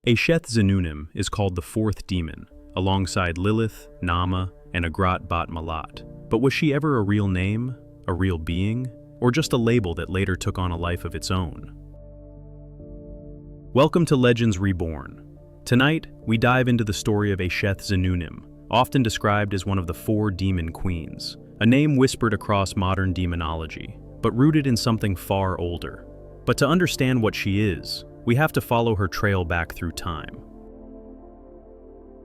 Eisheth Zenunim is called the fourth demon, alongside Lilith, Naamah, and Agrat Mahlat. But was she ever a real name, a real being, or just a label that later took on a life of its own? Welcome to Legends Reborn. Tonight, we dive into the story of Eisheth Zenunim, often described as one of the four demon queens, a name whispered across modern demonology, but rooted in something far older. But to understand what she is, we have to follow her trail back through time.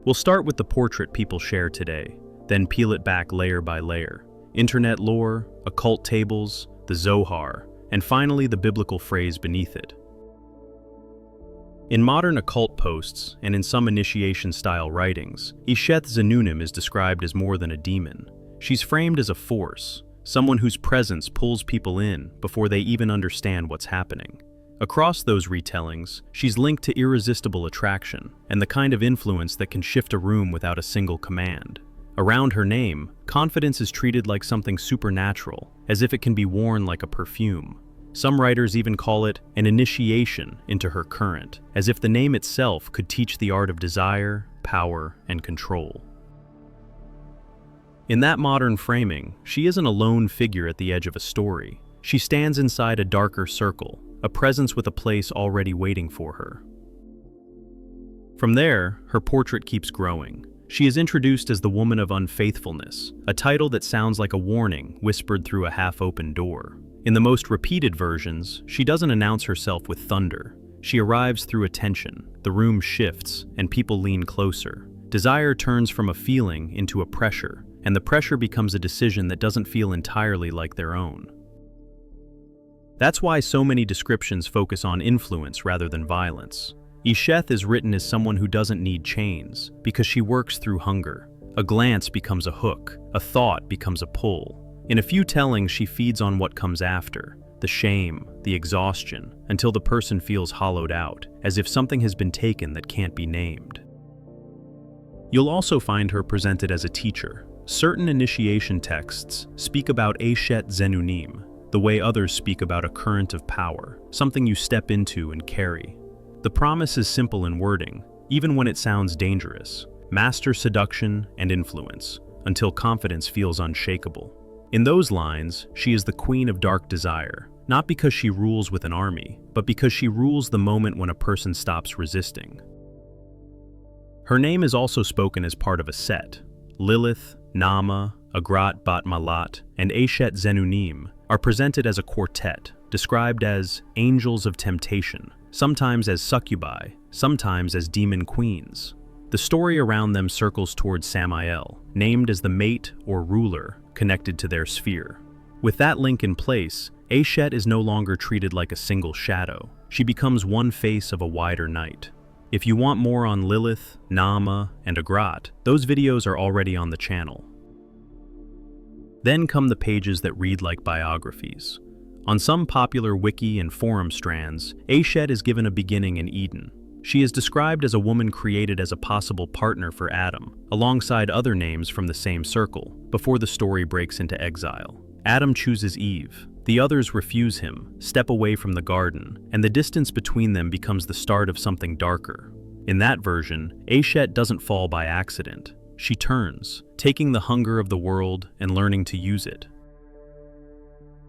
We'll start with the portrait people share today, then peel it back layer by layer. Internet lore, occult tables, the Zohar, and finally the biblical phrase beneath it. In modern occult posts and in some initiation-style writings, Eisheth Zenunim is described as more than a demon. She's framed as a force, someone whose presence pulls people in before they even understand what's happening. Across those retellings, she's linked to irresistible attraction and the kind of influence that can shift a room without a single command. Around her name, confidence is treated like something supernatural, as if it can be worn like a perfume. Some writers even call it an initiation into her current, as if the name itself could teach the art of desire, power, and control. In that modern framing, she isn't a lone figure at the edge of a story. She stands inside a darker circle, a presence with a place already waiting for her. From there, her portrait keeps growing. She is introduced as the Woman of Unfaithfulness, a title that sounds like a warning whispered through a half-open door. In the most repeated versions, she doesn't announce herself with thunder. She arrives through attention, the room shifts, and people lean closer. Desire turns from a feeling into a pressure, and the pressure becomes a decision that doesn't feel entirely like their own. That's why so many descriptions focus on influence rather than violence. Eisheth is written as someone who doesn't need chains, because she works through hunger. A glance becomes a hook, a thought becomes a pull. In a few tellings, she feeds on what comes after, the shame, the exhaustion, until the person feels hollowed out, as if something has been taken that can't be named. You'll also find her presented as a teacher. Certain initiation texts speak about Eisheth Zenunim, the way others speak about a current of power, something you step into and carry. The promise is simple in wording, even when it sounds dangerous. Master seduction and influence, until confidence feels unshakable. In those lines, she is the queen of dark desire, not because she rules with an army, but because she rules the moment when a person stops resisting. Her name is also spoken as part of a set. Lilith, Naamah, Agrat Mahlat, and Eisheth Zenunim are presented as a quartet, described as angels of temptation, sometimes as succubi, sometimes as demon queens. The story around them circles towards Samael, named as the mate or ruler connected to their sphere. With that link in place, Eisheth is no longer treated like a single shadow. She becomes one face of a wider night. If you want more on Lilith, Naamah, and Agrat, those videos are already on the channel. Then come the pages that read like biographies. On some popular wiki and forum strands, Eisheth is given a beginning in Eden. She is described as a woman created as a possible partner for Adam, alongside other names from the same circle, before the story breaks into exile. Adam chooses Eve. The others refuse him, step away from the garden, and the distance between them becomes the start of something darker. In that version, Eisheth doesn't fall by accident. She turns, taking the hunger of the world and learning to use it.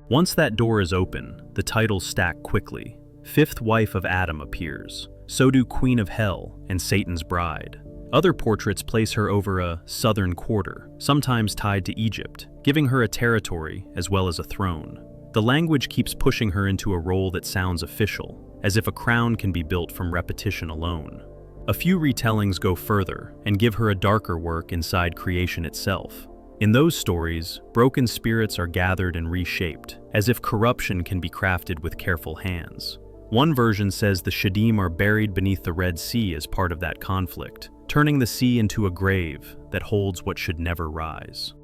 Once that door is open, the titles stack quickly. Fifth wife of Adam appears. So do Queen of Hell and Satan's bride. Other portraits place her over a southern quarter, sometimes tied to Egypt, giving her a territory as well as a throne. The language keeps pushing her into a role that sounds official, as if a crown can be built from repetition alone. A few retellings go further and give her a darker work inside creation itself. In those stories, broken spirits are gathered and reshaped, as if corruption can be crafted with careful hands. One version says the Shadim are buried beneath the Red Sea as part of that conflict, turning the sea into a grave that holds what should never rise.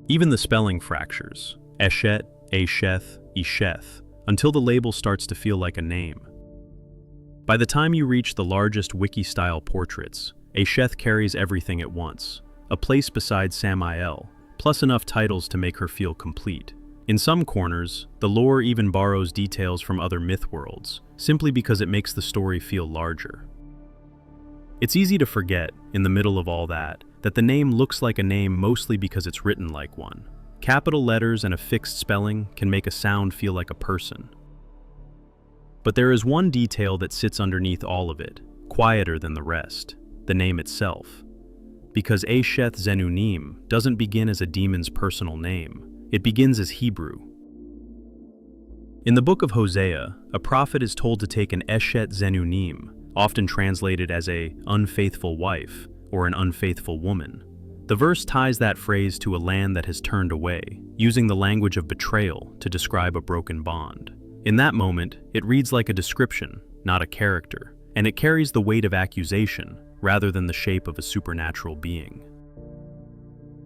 Even the spelling fractures, Eshet, Eisheth, Eisheth, until the label starts to feel like a name. By the time you reach the largest wiki-style portraits, Eisheth carries everything at once, a place beside Samael, plus enough titles to make her feel complete. In some corners, the lore even borrows details from other myth worlds, simply because it makes the story feel larger. It's easy to forget, in the middle of all that the name looks like a name mostly because it's written like one. Capital letters and a fixed spelling can make a sound feel like a person. But there is one detail that sits underneath all of it, quieter than the rest: the name itself. Because Eisheth Zenunim doesn't begin as a demon's personal name, it begins as Hebrew. In the book of Hosea, a prophet is told to take an Eisheth Zenunim, often translated as a unfaithful wife or an unfaithful woman. The verse ties that phrase to a land that has turned away, using the language of betrayal to describe a broken bond. In that moment, it reads like a description, not a character, and it carries the weight of accusation rather than the shape of a supernatural being.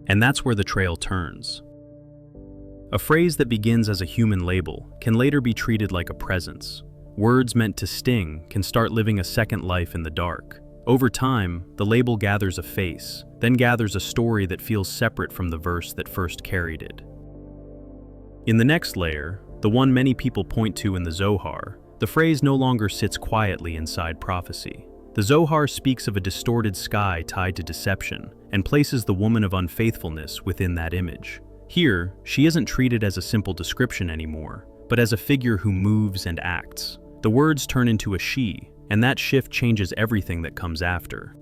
And that's where the trail turns. A phrase that begins as a human label can later be treated like a presence. Words meant to sting can start living a second life in the dark. Over time, the label gathers a face, then gathers a story that feels separate from the verse that first carried it. In the next layer, the one many people point to in the Zohar, the phrase no longer sits quietly inside prophecy. The Zohar speaks of a distorted sky tied to deception and places the woman of unfaithfulness within that image. Here, she isn't treated as a simple description anymore, but as a figure who moves and acts. The words turn into a she, and that shift changes everything that comes after.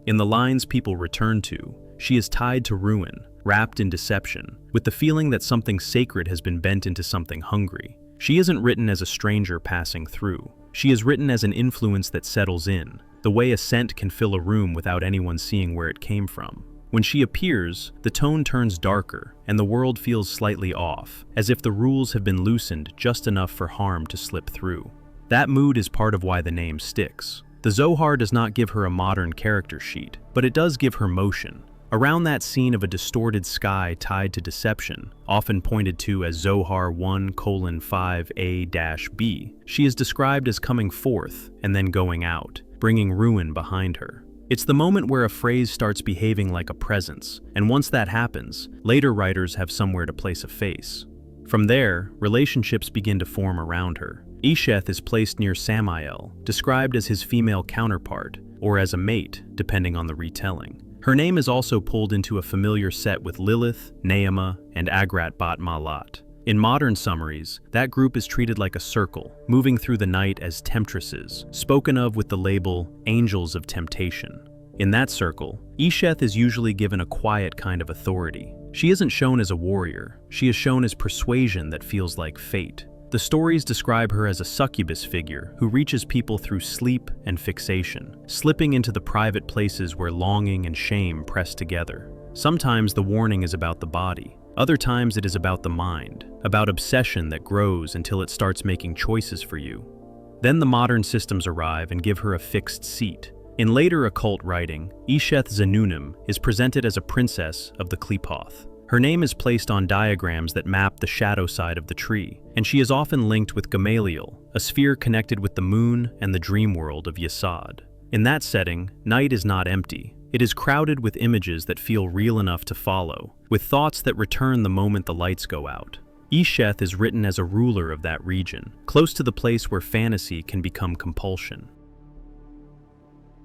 In the lines people return to, she is tied to ruin, wrapped in deception, with the feeling that something sacred has been bent into something hungry. She isn't written as a stranger passing through. She is written as an influence that settles in, the way a scent can fill a room without anyone seeing where it came from. When she appears, the tone turns darker, and the world feels slightly off, as if the rules have been loosened just enough for harm to slip through. That mood is part of why the name sticks. The Zohar does not give her a modern character sheet, but it does give her motion. Around that scene of a distorted sky tied to deception, often pointed to as Zohar 1:5a-b, she is described as coming forth and then going out, bringing ruin behind her. It's the moment where a phrase starts behaving like a presence, and once that happens, later writers have somewhere to place a face. From there, relationships begin to form around her. Eisheth is placed near Samael, described as his female counterpart, or as a mate, depending on the retelling. Her name is also pulled into a familiar set with Lilith, Naamah, and Agrat bat Mahlat. In modern summaries, that group is treated like a circle, moving through the night as temptresses, spoken of with the label angels of temptation. In that circle, Eisheth is usually given a quiet kind of authority. She isn't shown as a warrior, she is shown as persuasion that feels like fate. The stories describe her as a succubus figure who reaches people through sleep and fixation, slipping into the private places where longing and shame press together. Sometimes the warning is about the body, other times it is about the mind, about obsession that grows until it starts making choices for you. Then the modern systems arrive and give her a fixed seat. In later occult writing, Eisheth Zenunim is presented as a princess of the Qlipoth. Her name is placed on diagrams that map the shadow side of the tree, and she is often linked with Gamaliel, a sphere connected with the moon and the dream world of Yesod. In that setting, night is not empty. It is crowded with images that feel real enough to follow, with thoughts that return the moment the lights go out. Eisheth is written as a ruler of that region, close to the place where fantasy can become compulsion.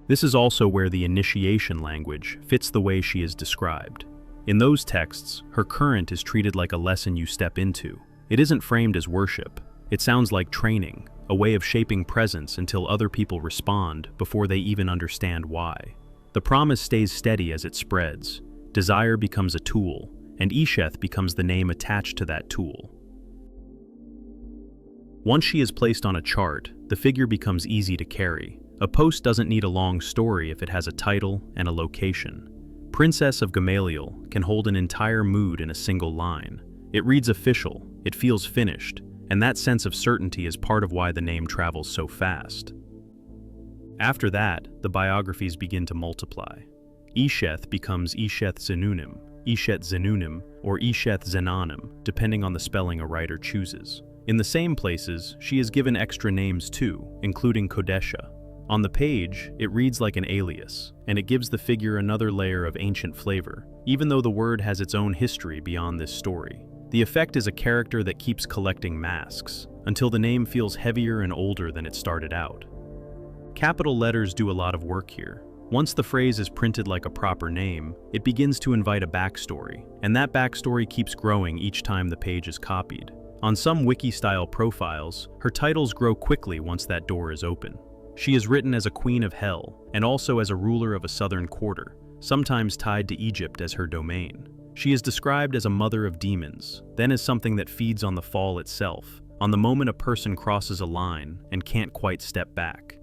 This is also where the initiation language fits the way she is described. In those texts, her current is treated like a lesson you step into. It isn't framed as worship. It sounds like training, a way of shaping presence until other people respond before they even understand why. The promise stays steady as it spreads. Desire becomes a tool, and Eisheth becomes the name attached to that tool. Once she is placed on a chart, the figure becomes easy to carry. A post doesn't need a long story if it has a title and a location. Princess of Gamaliel can hold an entire mood in a single line. It reads official, it feels finished, and that sense of certainty is part of why the name travels so fast. After that, the biographies begin to multiply. Eisheth becomes Eisheth Zenunim, Eisheth Zenunim, or Eisheth Zenunim, depending on the spelling a writer chooses. In the same places, she is given extra names too, including Kodesha. On the page, it reads like an alias, and it gives the figure another layer of ancient flavor, even though the word has its own history beyond this story. The effect is a character that keeps collecting masks, until the name feels heavier and older than it started out. Capital letters do a lot of work here. Once the phrase is printed like a proper name, it begins to invite a backstory, and that backstory keeps growing each time the page is copied. On some wiki-style profiles, her titles grow quickly once that door is open. She is written as a queen of hell, and also as a ruler of a southern quarter, sometimes tied to Egypt as her domain. She is described as a mother of demons, then as something that feeds on the fall itself, on the moment a person crosses a line and can't quite step back.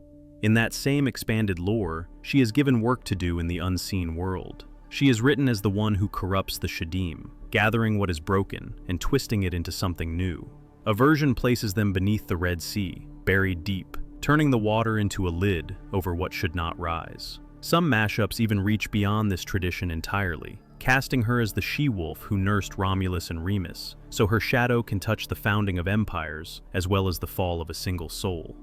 In that same expanded lore, she is given work to do in the unseen world. She is written as the one who corrupts the Shadim, gathering what is broken and twisting it into something new. A version places them beneath the Red Sea, buried deep, turning the water into a lid over what should not rise. Some mashups even reach beyond this tradition entirely, casting her as the she-wolf who nursed Romulus and Remus, so her shadow can touch the founding of empires as well as the fall of a single soul.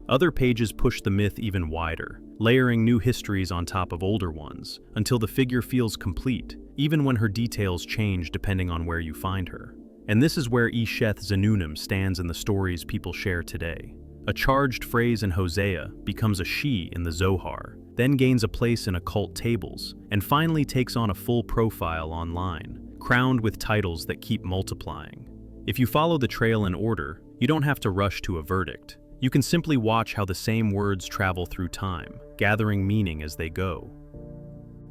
Other pages push the myth even wider, layering new histories on top of older ones, until the figure feels complete, even when her details change depending on where you find her. And this is where Eisheth Zenunim stands in the stories people share today. A charged phrase in Hosea becomes a she in the Zohar, then gains a place in occult tables, and finally takes on a full profile online, crowned with titles that keep multiplying. If you follow the trail in order, you don't have to rush to a verdict. You can simply watch how the same words travel through time, gathering meaning as they go.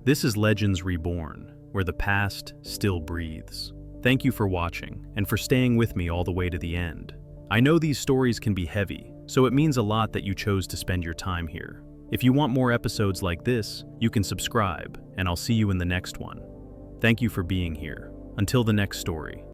This is Legends Reborn, where the past still breathes. Thank you for watching, and for staying with me all the way to the end. I know these stories can be heavy, so it means a lot that you chose to spend your time here. If you want more episodes like this, you can subscribe, and I'll see you in the next one. Thank you for being here. Until the next story.